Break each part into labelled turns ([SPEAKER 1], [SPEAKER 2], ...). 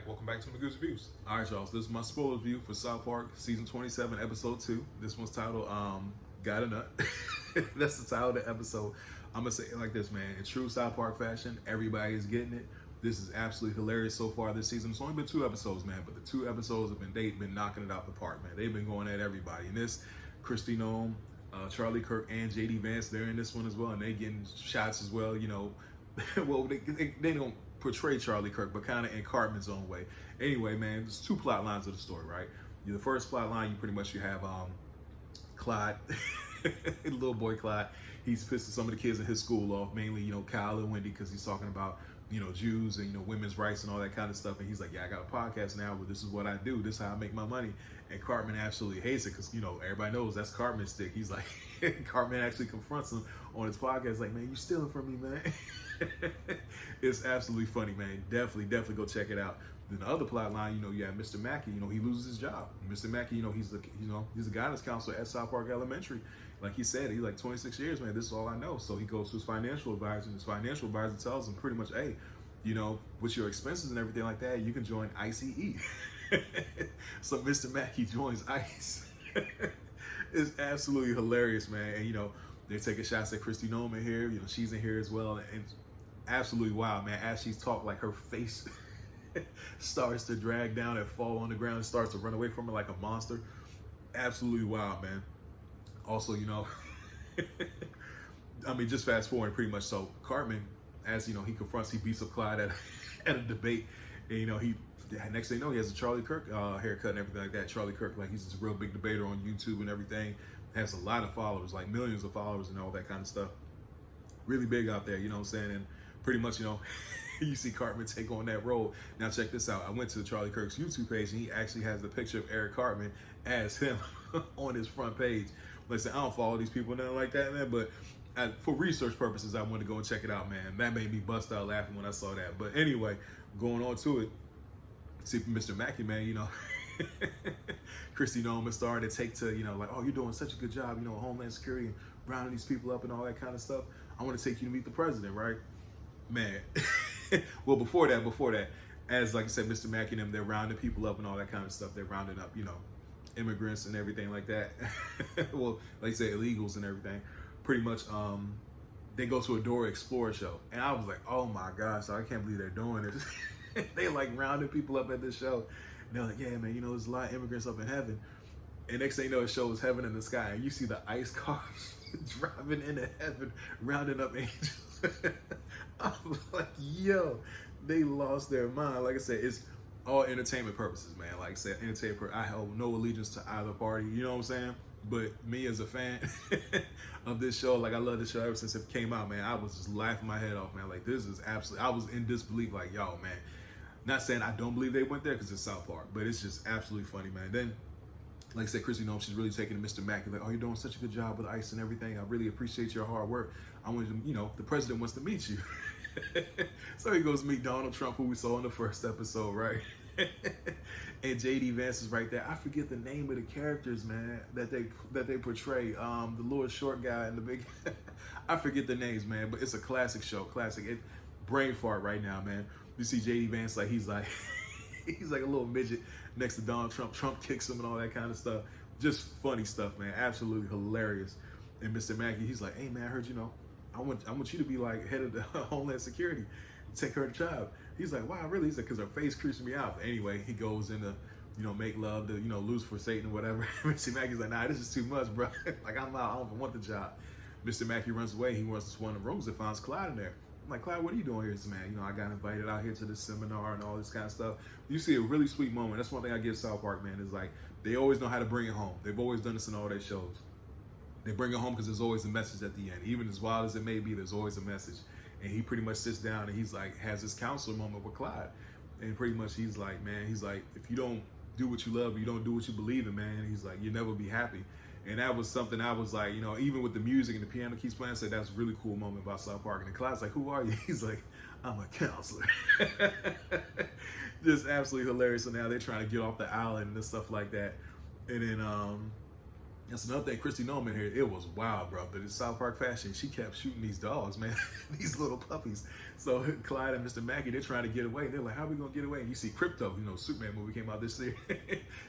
[SPEAKER 1] Welcome back to Magoo's Reviews. All right, y'all. So this is my spoiler review for South Park season 27, episode 2. This one's titled "Got a Nut." That's the title of the episode. I'm gonna say it like this, man. In true South Park fashion, everybody is getting it. This is absolutely hilarious so far this season. It's only been 2 episodes, man, but the 2 episodes they've been knocking it out the park, man. They've been going at everybody. And this, Kristi Noem, Charlie Kirk, and JD Vance, they're in this one as well, and they getting shots as well. You know, well, they don't portray Charlie Kirk, but kind of in Cartman's own way. Anyway, man, there's 2 plot lines of the story, right? The first plot line, you have Clyde, little boy Clyde. He's pissing some of the kids in his school off, mainly, Kyle and Wendy, because he's talking about, Jews and, women's rights and all that kind of stuff. And he's like, yeah, I got a podcast now, but this is what I do. This is how I make my money. And Cartman absolutely hates it because, everybody knows that's Cartman's stick. He's like, Cartman actually confronts him on his podcast, like, man, you stealing from me, man. It's absolutely funny, man. Definitely go check it out. Then the other plot line, you have Mr. Mackey. He loses his job. Mr. Mackey, he's the guidance counselor at South Park Elementary. Like he said, he's like 26 years, man. This is all I know. So he goes to his financial advisor, and his financial advisor tells him pretty much, hey, with your expenses and everything like that, you can join ICE. So Mr. Mackey joins ICE. It's absolutely hilarious, man. And they're taking shots at Kristi Noem in here. She's in here as well, and absolutely wild, man. As she's talked, like her face starts to drag down and fall on the ground and starts to run away from her like a monster. Absolutely wild, man. Also, I mean, just fast forward pretty much. So Cartman, as he beats up Clyde at a debate, and next thing you know, he has a Charlie Kirk haircut and everything like that. Charlie Kirk, like, he's this real big debater on YouTube and everything. Has a lot of followers, like millions of followers and all that kind of stuff. Really big out there, you know what I'm saying? And pretty much, you see Cartman take on that role. Now check this out. I went to Charlie Kirk's YouTube page, and he actually has the picture of Eric Cartman as him on his front page. Like I said, I don't follow these people, nothing like that, man, but for research purposes, I wanted to go and check it out, man. That made me bust out laughing when I saw that. But anyway, going on to it, see Mr. Mackey, man, Kristi Noem is starting to take to, like, oh, you're doing such a good job, Homeland Security and rounding these people up and all that kind of stuff. I want to take you to meet the president, right? Man. Well, before that, as like I said, Mr. Mackey and them, they're rounding people up and all that kind of stuff. They're rounding up, immigrants and everything like that. Well, like I say, illegals and everything. Pretty much, they go to a Dora Explorer show. And I was like, oh my gosh, I can't believe they're doing this. They like rounding people up at this show. And they're like, yeah, man, there's a lot of immigrants up in heaven. And next thing you know, it shows heaven in the sky. And you see the ICE cars driving into heaven, rounding up angels. I was like, yo, they lost their mind. Like I said, it's all entertainment purposes, man. Like I said, I hold no allegiance to either party, you know what I'm saying? But me as a fan of this show, like, I love this show ever since it came out, man. I was just laughing my head off, man. Like, this is absolutely, I was in disbelief, like, yo, man. Not saying I don't believe they went there because it's South Park, but it's just absolutely funny, man. Then, like I said, Kristi Noem, she's really taking to Mr. Mackey, like, oh, you're doing such a good job with ICE and everything. I really appreciate your hard work. I want to, the president wants to meet you. So he goes meet Donald Trump, who we saw in the first episode, right? And JD Vance is right there. I forget the name of the characters, man, that they portray. The little short guy and the big. I forget the names, man, but it's a classic show. Classic. Brain fart right now, man. You see JD Vance, like, he's like a little midget next to Donald Trump. Trump kicks him and all that kind of stuff. Just funny stuff, man. Absolutely hilarious. And Mr. Mackey, he's like, hey, man, I heard I want you to be like head of the Homeland Security, take her job. He's like, wow, really? He's like, because her face creeps me out. But anyway, he goes into, make love to, lose for Satan or whatever. Mr. Mackey's like, nah, this is too much, bro. Like, I'm out. I don't even want the job. Mr. Mackey runs away. He runs to one of the rooms and finds Clyde in there. I'm like, Clyde, what are you doing here? He says, man, I got invited out here to this seminar and all this kind of stuff. You see a really sweet moment. That's one thing I give South Park, man, is like, they always know how to bring it home. They've always done this in all their shows. They bring it home because there's always a message at the end. Even as wild as it may be, there's always a message. And he pretty much sits down and he's like, has this counselor moment with Clyde. And pretty much he's like, man, if you don't do what you love, you don't do what you believe in, man, he's like, you'll never be happy. And that was something I was like, even with the music and the piano keeps playing, I said, that's a really cool moment about South Park. And Clyde's like, who are you? He's like, I'm a counselor. Just absolutely hilarious. So now they're trying to get off the island and stuff like that. And then, That's another thing, Christy Nolan here, it was wild, bro. But in South Park fashion, she kept shooting these dogs, man, these little puppies. So Clyde and Mr. Mackey, they're trying to get away. They're like, how are we gonna get away? And you see Crypto, you know, Superman movie came out this year.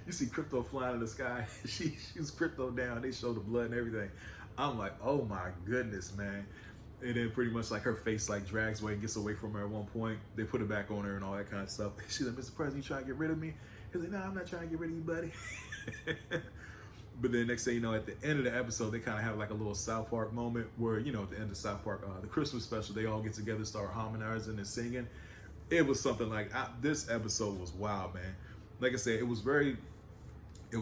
[SPEAKER 1] You see Crypto flying in the sky. She shoots Crypto down. They show the blood and everything. I'm like, oh my goodness, man. And then pretty much like her face like drags away and gets away from her at one point. They put it back on her and all that kind of stuff. She's like, Mr. President, you trying to get rid of me? He's like, no, I'm not trying to get rid of you, buddy. But then next thing you know, at the end of the episode, they kind of have like a little South Park moment where, you know, at the end of South Park, the Christmas special, they all get together, start harmonizing and singing. It was something like, this episode was wild, man. Like I said, it was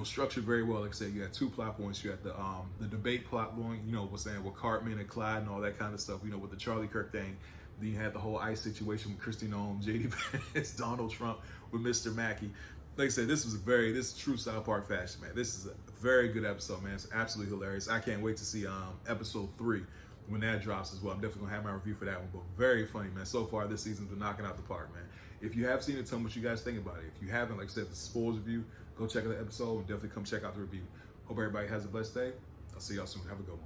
[SPEAKER 1] structured very well. Like I said, you had two plot points. You had the debate plot going, you know, what's saying with Cartman and Clyde and all that kind of stuff, you know, with the Charlie Kirk thing. Then you had the whole ICE situation with Kristi Noem, JD Vance, Donald Trump with Mr. Mackey. Like I said, this is true South Park fashion, man. This is a very good episode, man. It's absolutely hilarious. I can't wait to see episode 3 when that drops as well. I'm definitely gonna have my review for that one, but very funny, man. So far this season's been knocking out the park, man. If you have seen it, tell me what you guys think about it. If you haven't, like I said, the spoilers review, go check out the episode and definitely come check out the review. Hope everybody has a blessed day. I'll see y'all soon. Have a good one.